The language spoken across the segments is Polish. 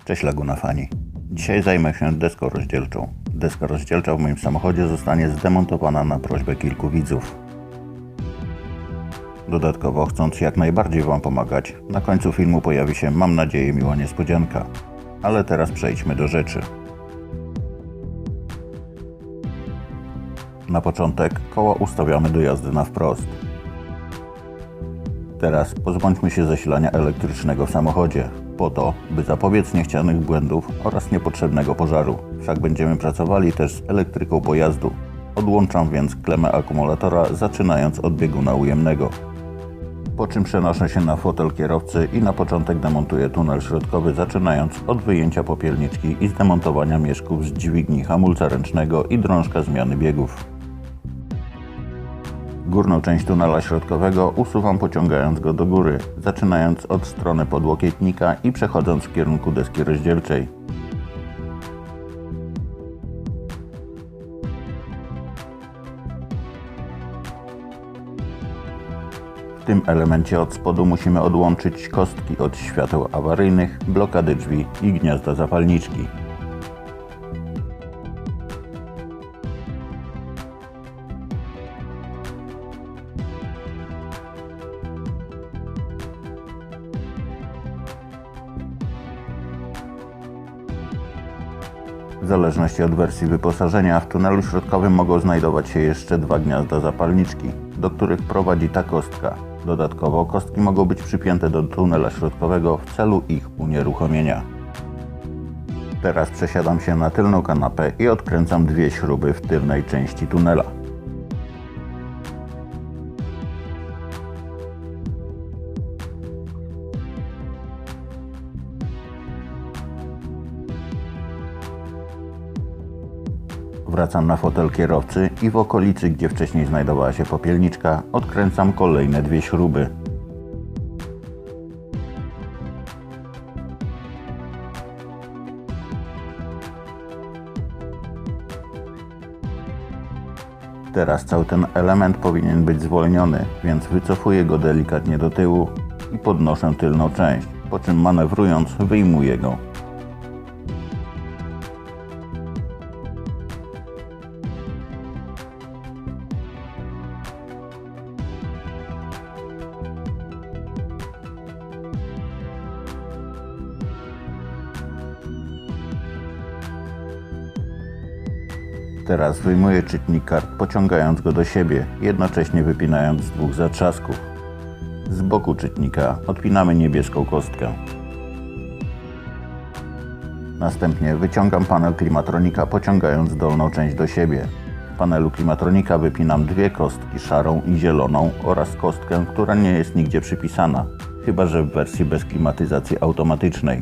Cześć Laguna Fani. Dzisiaj zajmę się deską rozdzielczą. Deska rozdzielcza w moim samochodzie zostanie zdemontowana na prośbę kilku widzów. Dodatkowo, chcąc jak najbardziej Wam pomagać, na końcu filmu pojawi się, mam nadzieję, miła niespodzianka. Ale teraz przejdźmy do rzeczy. Na początek koła ustawiamy do jazdy na wprost. Teraz pozbądźmy się zasilania elektrycznego w samochodzie, po to, by zapobiec niechcianych błędów oraz niepotrzebnego pożaru. Wszak będziemy pracowali też z elektryką pojazdu. Odłączam więc klemę akumulatora, zaczynając od bieguna ujemnego. Po czym przenoszę się na fotel kierowcy i na początek demontuję tunel środkowy, zaczynając od wyjęcia popielniczki i zdemontowania mieszków z dźwigni hamulca ręcznego i drążka zmiany biegów. Górną część tunela środkowego usuwam, pociągając go do góry, zaczynając od strony podłokietnika i przechodząc w kierunku deski rozdzielczej. W tym elemencie od spodu musimy odłączyć kostki od świateł awaryjnych, blokady drzwi i gniazda zapalniczki. W zależności od wersji wyposażenia, w tunelu środkowym mogą znajdować się jeszcze dwa gniazda zapalniczki, do których prowadzi ta kostka. Dodatkowo kostki mogą być przypięte do tunela środkowego w celu ich unieruchomienia. Teraz przesiadam się na tylną kanapę i odkręcam dwie śruby w tylnej części tunela. Wracam na fotel kierowcy i w okolicy, gdzie wcześniej znajdowała się popielniczka, odkręcam kolejne dwie śruby. Teraz cały ten element powinien być zwolniony, więc wycofuję go delikatnie do tyłu i podnoszę tylną część, po czym manewrując wyjmuję go. Teraz wyjmuję czytnik kart, pociągając go do siebie, jednocześnie wypinając z dwóch zatrzasków. Z boku czytnika odpinamy niebieską kostkę. Następnie wyciągam panel klimatronika, pociągając dolną część do siebie. W panelu klimatronika wypinam dwie kostki, szarą i zieloną, oraz kostkę, która nie jest nigdzie przypisana, chyba że w wersji bez klimatyzacji automatycznej.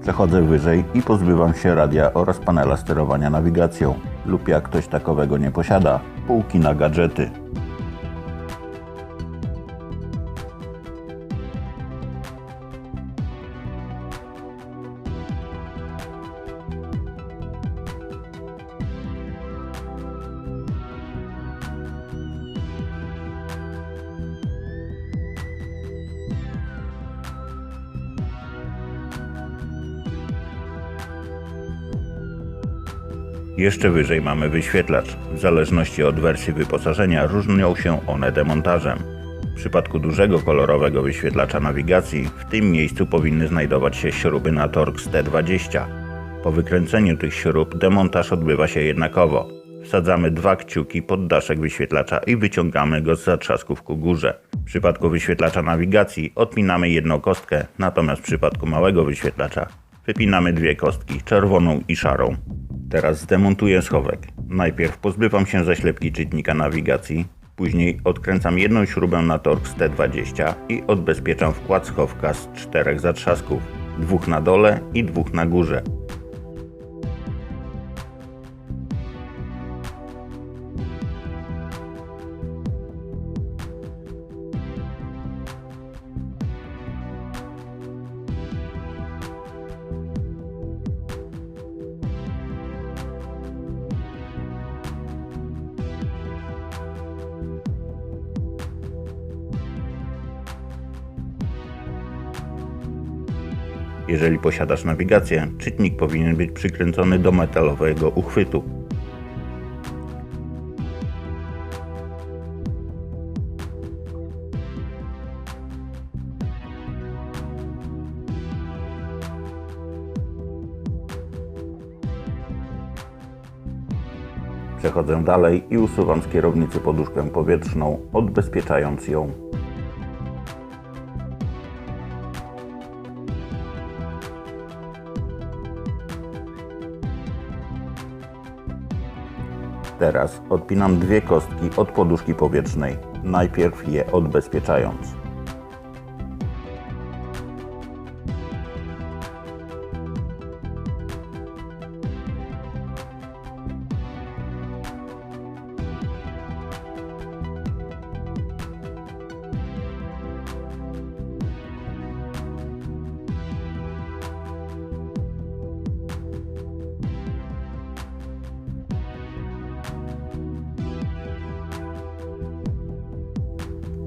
Przechodzę wyżej i pozbywam się radia oraz panela sterowania nawigacją, lub jak ktoś takowego nie posiada, półki na gadżety. Jeszcze wyżej mamy wyświetlacz. W zależności od wersji wyposażenia różnią się one demontażem. W przypadku dużego kolorowego wyświetlacza nawigacji w tym miejscu powinny znajdować się śruby na Torx T20. Po wykręceniu tych śrub demontaż odbywa się jednakowo. Wsadzamy dwa kciuki pod daszek wyświetlacza i wyciągamy go z zatrzasków ku górze. W przypadku wyświetlacza nawigacji odpinamy jedną kostkę, natomiast w przypadku małego wyświetlacza wypinamy dwie kostki, czerwoną i szarą. Teraz zdemontuję schowek. Najpierw pozbywam się zaślepki czytnika nawigacji, później odkręcam jedną śrubę na Torx T20 i odbezpieczam wkład schowka z czterech zatrzasków, dwóch na dole i dwóch na górze. Jeżeli posiadasz nawigację, czytnik powinien być przykręcony do metalowego uchwytu. Przechodzę dalej i usuwam z kierownicy poduszkę powietrzną, odbezpieczając ją. Teraz odpinam dwie kostki od poduszki powietrznej, najpierw je odbezpieczając.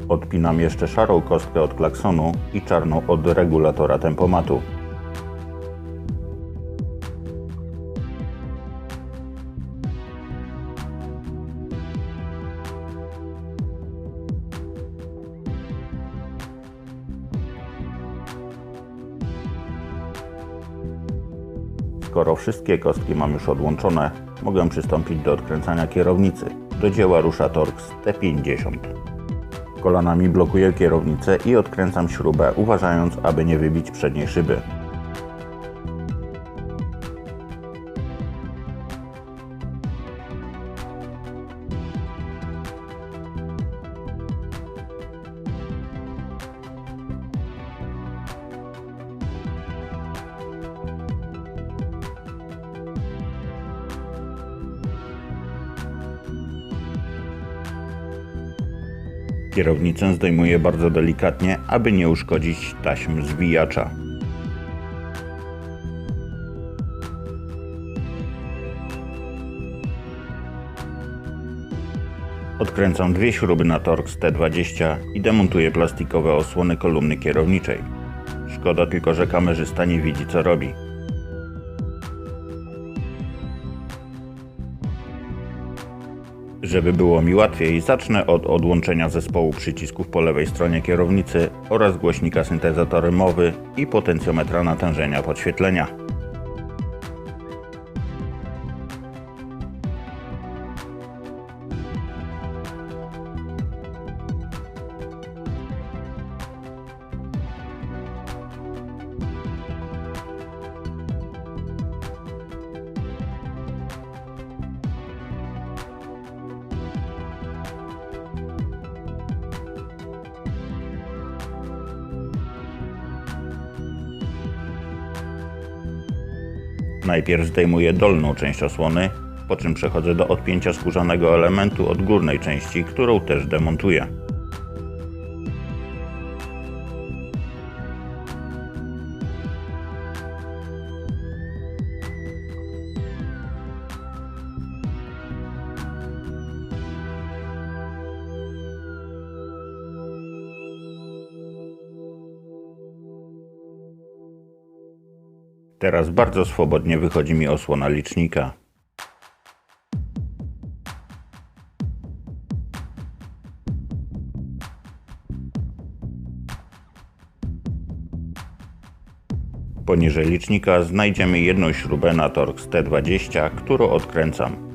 Odpinam jeszcze szarą kostkę od klaksonu i czarną od regulatora tempomatu. Skoro wszystkie kostki mam już odłączone, mogę przystąpić do odkręcania kierownicy. Do dzieła rusza Torx T50. Kolanami blokuję kierownicę i odkręcam śrubę, uważając, aby nie wybić przedniej szyby. Kierownicę zdejmuję bardzo delikatnie, aby nie uszkodzić taśm zwijacza. Odkręcam dwie śruby na Torx T20 i demontuję plastikowe osłony kolumny kierowniczej. Szkoda tylko, że kamerzysta nie widzi, co robi. Żeby było mi łatwiej, zacznę od odłączenia zespołu przycisków po lewej stronie kierownicy oraz głośnika syntezatory mowy i potencjometra natężenia podświetlenia. Najpierw zdejmuję dolną część osłony, po czym przechodzę do odpięcia skórzanego elementu od górnej części, którą też demontuję. Teraz bardzo swobodnie wychodzi mi osłona licznika. Poniżej licznika znajdziemy jedną śrubę na Torx T20, którą odkręcam.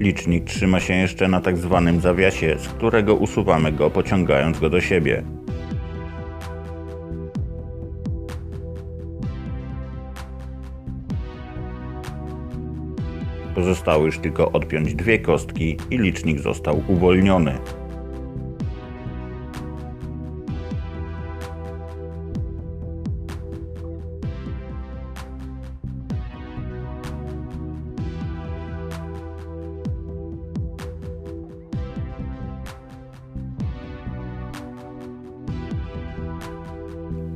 Licznik trzyma się jeszcze na tak zwanym zawiasie, z którego usuwamy go, pociągając go do siebie. Pozostało już tylko odpiąć dwie kostki i licznik został uwolniony.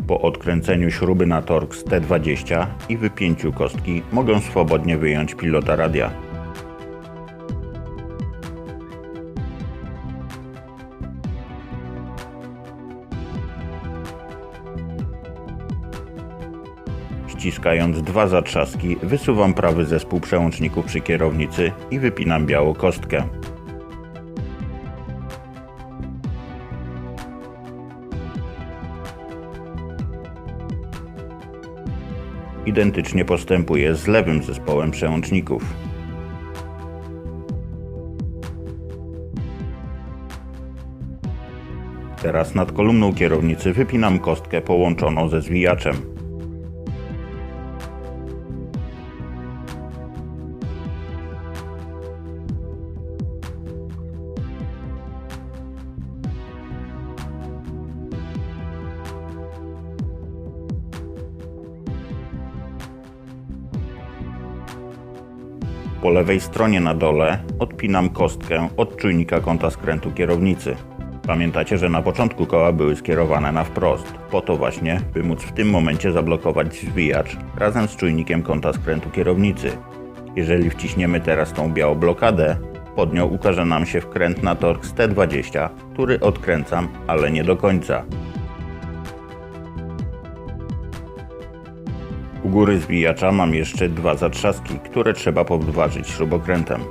Po odkręceniu śruby na Torx T20 i wypięciu kostki mogę swobodnie wyjąć pilota radia. Ściskając dwa zatrzaski, wysuwam prawy zespół przełączników przy kierownicy i wypinam białą kostkę. Identycznie postępuję z lewym zespołem przełączników. Teraz nad kolumną kierownicy wypinam kostkę połączoną ze zwijaczem. Po lewej stronie na dole odpinam kostkę od czujnika kąta skrętu kierownicy. Pamiętacie, że na początku koła były skierowane na wprost, po to właśnie, by móc w tym momencie zablokować zwijacz razem z czujnikiem kąta skrętu kierownicy. Jeżeli wciśniemy teraz tą białą blokadę, pod nią ukaże nam się wkręt na Torx T20, który odkręcam, ale nie do końca. U góry zwijacza mam jeszcze dwa zatrzaski, które trzeba podważyć śrubokrętem.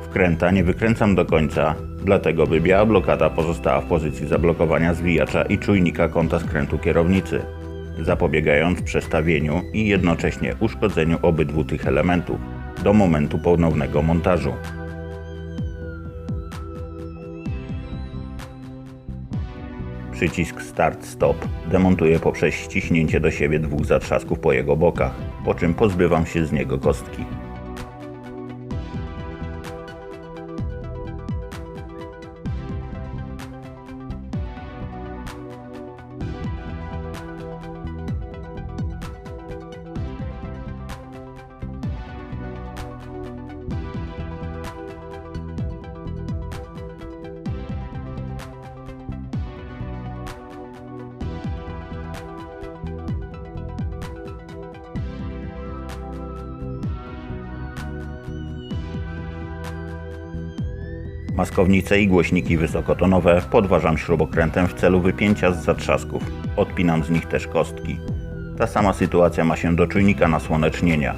Wkręta nie wykręcam do końca, dlatego by biała blokada pozostała w pozycji zablokowania zwijacza i czujnika kąta skrętu kierownicy, zapobiegając przestawieniu i jednocześnie uszkodzeniu obydwu tych elementów do momentu ponownego montażu. Przycisk Start-Stop demontuję poprzez ściśnięcie do siebie dwóch zatrzasków po jego bokach, po czym pozbywam się z niego kostki. Maskownice i głośniki wysokotonowe podważam śrubokrętem w celu wypięcia z zatrzasków. Odpinam z nich też kostki. Ta sama sytuacja ma się do czujnika nasłonecznienia.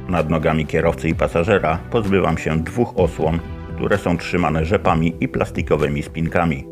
Nad nogami kierowcy i pasażera pozbywam się dwóch osłon, które są trzymane rzepami i plastikowymi spinkami.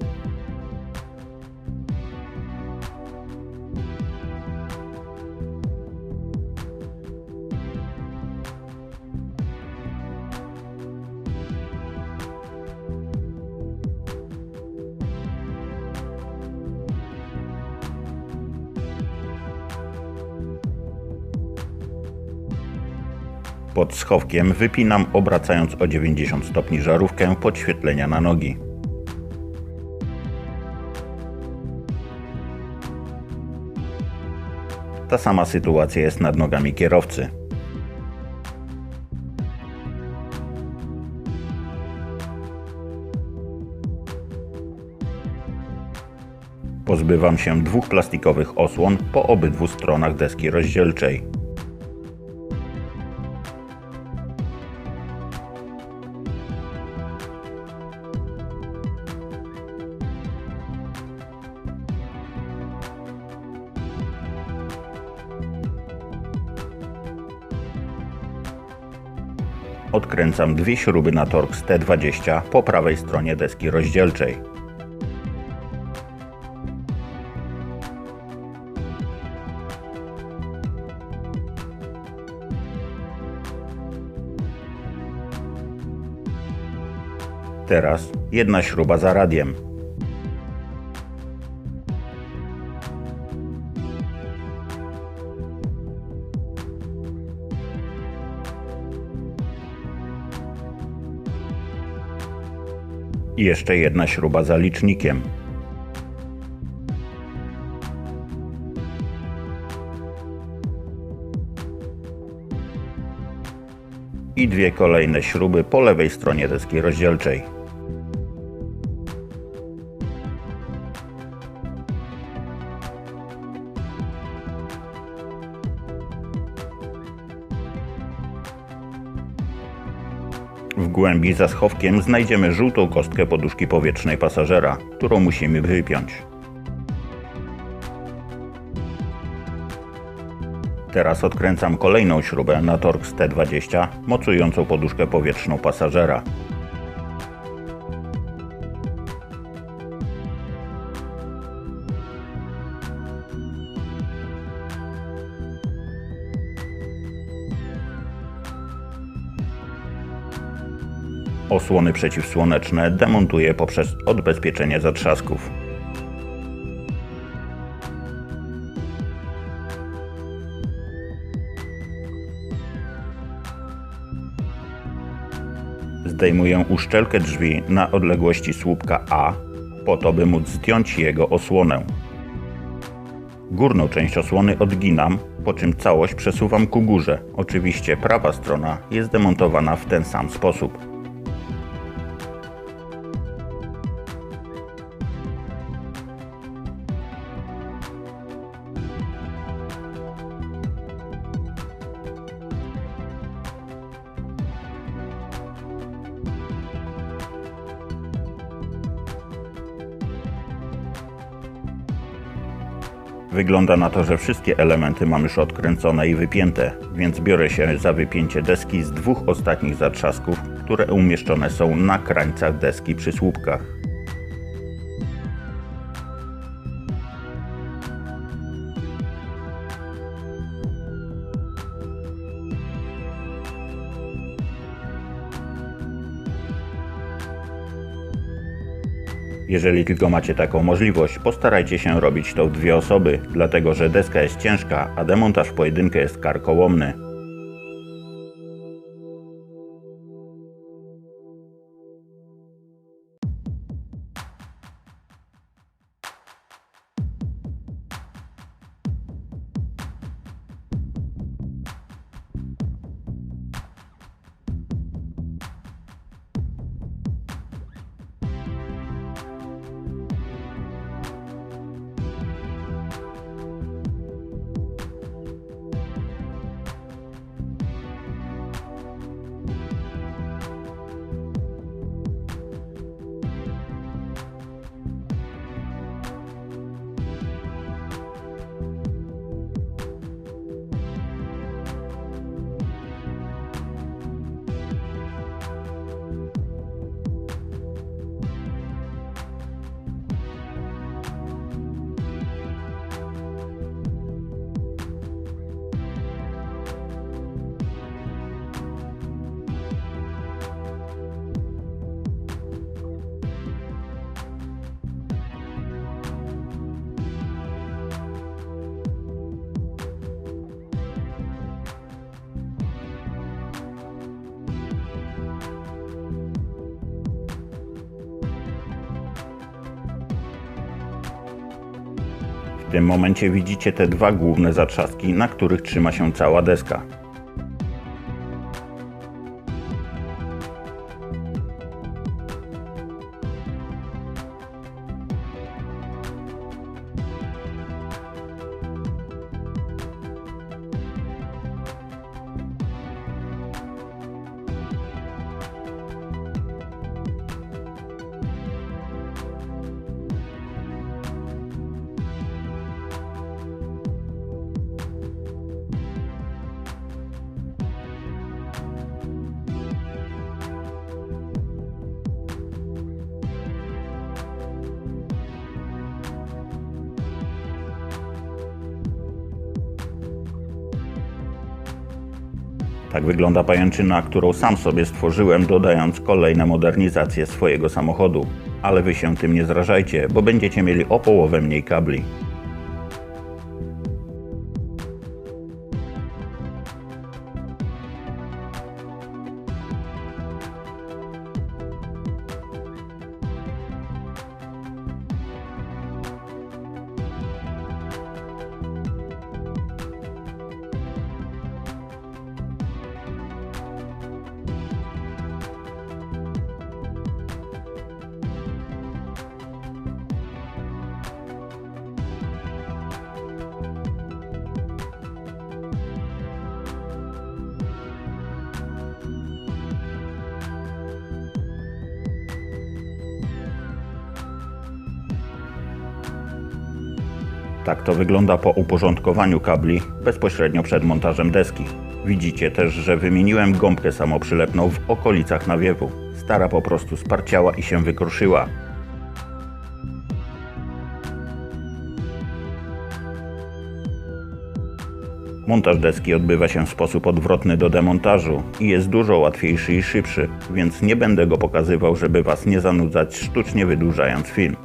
Pod schowkiem wypinam, obracając o 90 stopni żarówkę podświetlenia na nogi. Ta sama sytuacja jest nad nogami kierowcy. Pozbywam się dwóch plastikowych osłon po obydwu stronach deski rozdzielczej. Odkręcam dwie śruby na Torx T20 po prawej stronie deski rozdzielczej. Teraz jedna śruba za radiem. I jeszcze jedna śruba za licznikiem. I dwie kolejne śruby po lewej stronie deski rozdzielczej. W głębi za schowkiem znajdziemy żółtą kostkę poduszki powietrznej pasażera, którą musimy wypiąć. Teraz odkręcam kolejną śrubę na Torx T20 mocującą poduszkę powietrzną pasażera. Osłony przeciwsłoneczne demontuję poprzez odbezpieczenie zatrzasków. Zdejmuję uszczelkę drzwi na odległości słupka A, po to by móc zdjąć jego osłonę. Górną część osłony odginam, po czym całość przesuwam ku górze. Oczywiście prawa strona jest demontowana w ten sam sposób. Wygląda na to, że wszystkie elementy mam już odkręcone i wypięte, więc biorę się za wypięcie deski z dwóch ostatnich zatrzasków, które umieszczone są na krańcach deski przy słupkach. Jeżeli tylko macie taką możliwość, postarajcie się robić to w dwie osoby, dlatego że deska jest ciężka, a demontaż w pojedynkę jest karkołomny. W tym momencie widzicie te dwa główne zatrzaski, na których trzyma się cała deska. Tak wygląda pajęczyna, którą sam sobie stworzyłem, dodając kolejne modernizacje swojego samochodu. Ale wy się tym nie zrażajcie, bo będziecie mieli o połowę mniej kabli. Tak to wygląda po uporządkowaniu kabli bezpośrednio przed montażem deski. Widzicie też, że wymieniłem gąbkę samoprzylepną w okolicach nawiewu. Stara po prostu sparciała i się wykruszyła. Montaż deski odbywa się w sposób odwrotny do demontażu i jest dużo łatwiejszy i szybszy, więc nie będę go pokazywał, żeby Was nie zanudzać, sztucznie wydłużając film.